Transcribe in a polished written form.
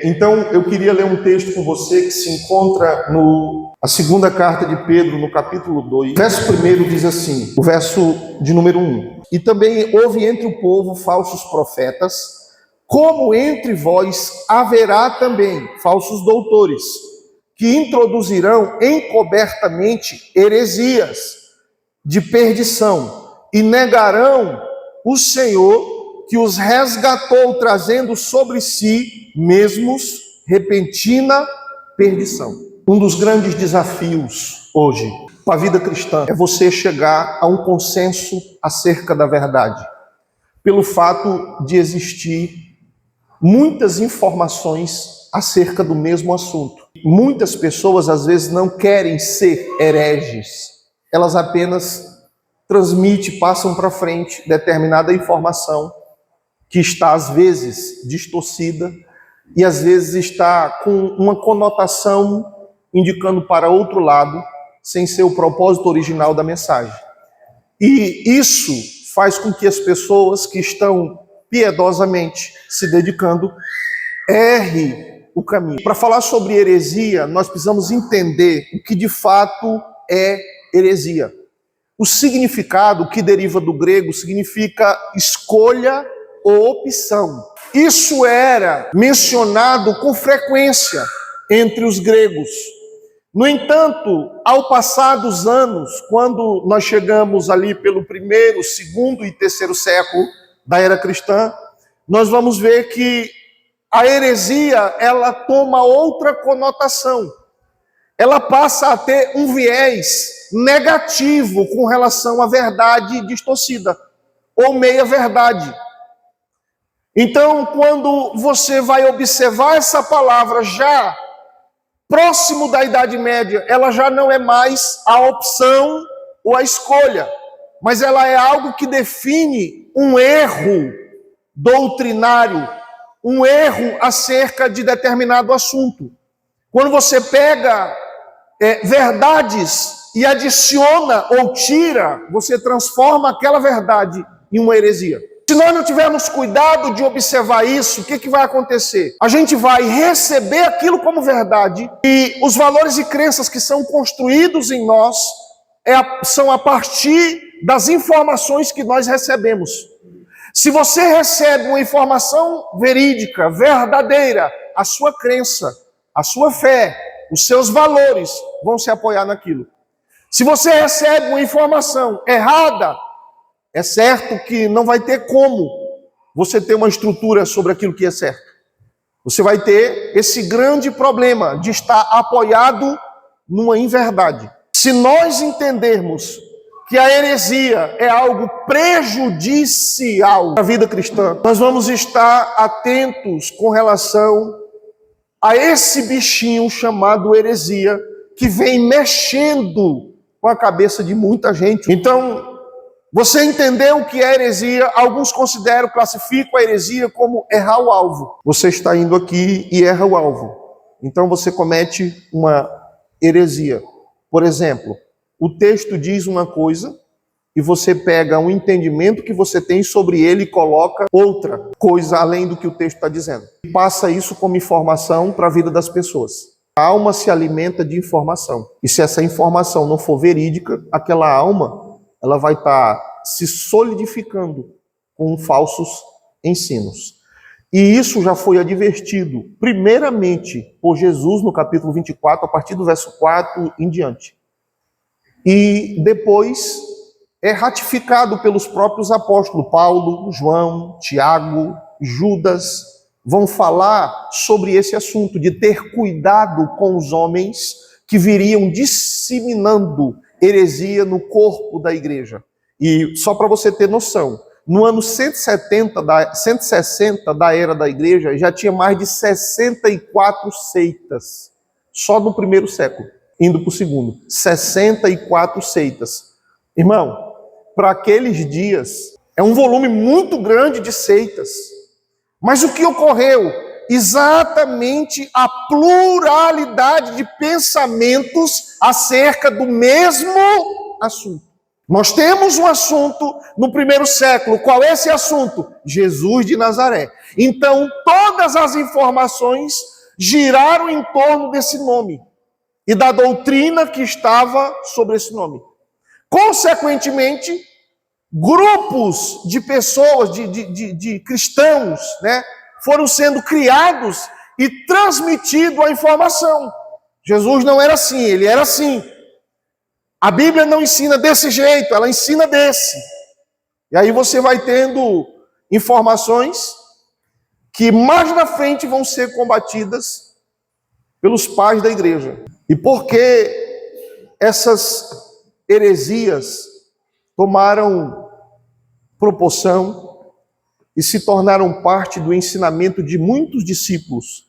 Então, eu queria ler um texto com você que se encontra a segunda carta de Pedro, no capítulo 2. O verso 1 diz assim, o verso de número 1. E também houve entre o povo falsos profetas, como entre vós haverá também falsos doutores, que introduzirão encobertamente heresias de perdição, e negarão o Senhor que os resgatou, trazendo sobre si mesmos repentina perdição. Um dos grandes desafios hoje para a vida cristã é você chegar a um consenso acerca da verdade, pelo fato de existir muitas informações acerca do mesmo assunto. Muitas pessoas às vezes não querem ser hereges, elas apenas transmitem, passam para frente determinada informação que está às vezes distorcida e às vezes está com uma conotação indicando para outro lado, sem ser o propósito original da mensagem. E isso faz com que as pessoas que estão piedosamente se dedicando errem o caminho. Para falar sobre heresia, nós precisamos entender o que de fato é heresia. O significado, que deriva do grego, significa escolha ou opção. Isso era mencionado com frequência entre os gregos. No entanto, ao passar dos anos, quando nós chegamos ali pelo primeiro, segundo e terceiro século da era cristã, nós vamos ver que a heresia, ela toma outra conotação. Ela passa a ter um viés negativo com relação à verdade distorcida, ou meia-verdade. Então, quando você vai observar essa palavra já próximo da Idade Média, ela já não é mais a opção ou a escolha, mas ela é algo que define um erro doutrinário, um erro acerca de determinado assunto. Quando você pega verdades e adiciona ou tira, você transforma aquela verdade em uma heresia. Se nós não tivermos cuidado de observar isso, o que vai acontecer? A gente vai receber aquilo como verdade e os valores e crenças que são construídos em nós são a partir das informações que nós recebemos. Se você recebe uma informação verídica, verdadeira, a sua crença, a sua fé, os seus valores vão se apoiar naquilo. Se você recebe uma informação errada, é certo que não vai ter como você ter uma estrutura sobre aquilo que é certo. Você vai ter esse grande problema de estar apoiado numa inverdade. Se nós entendermos que a heresia é algo prejudicial à vida cristã, nós vamos estar atentos com relação a esse bichinho chamado heresia, que vem mexendo com a cabeça de muita gente. Então, você entendeu o que é heresia? Alguns classificam a heresia como errar o alvo. Você está indo aqui e erra o alvo. Então você comete uma heresia. Por exemplo, o texto diz uma coisa e você pega um entendimento que você tem sobre ele e coloca outra coisa além do que o texto está dizendo. E passa isso como informação para a vida das pessoas. A alma se alimenta de informação. E se essa informação não for verídica, aquela alma ela vai estar se solidificando com falsos ensinos. E isso já foi advertido, primeiramente, por Jesus no capítulo 24, a partir do verso 4 em diante. E depois é ratificado pelos próprios apóstolos, Paulo, João, Tiago, Judas, vão falar sobre esse assunto, de ter cuidado com os homens que viriam disseminando heresia no corpo da igreja. E só para você ter noção, no ano 160 da era da igreja, já tinha mais de 64 seitas, só no primeiro século, indo para o segundo, 64 seitas. Irmão, para aqueles dias, é um volume muito grande de seitas. Mas o que ocorreu? Exatamente a pluralidade de pensamentos acerca do mesmo assunto. Nós temos um assunto no primeiro século. Qual é esse assunto? Jesus de Nazaré. Então, todas as informações giraram em torno desse nome e da doutrina que estava sobre esse nome. Consequentemente, grupos de pessoas, de cristãos, né, foram sendo criados e transmitido a informação. Jesus não era assim, ele era assim. A Bíblia não ensina desse jeito, ela ensina desse. E aí você vai tendo informações que mais na frente vão ser combatidas pelos pais da igreja. E por que essas heresias tomaram proporção e se tornaram parte do ensinamento de muitos discípulos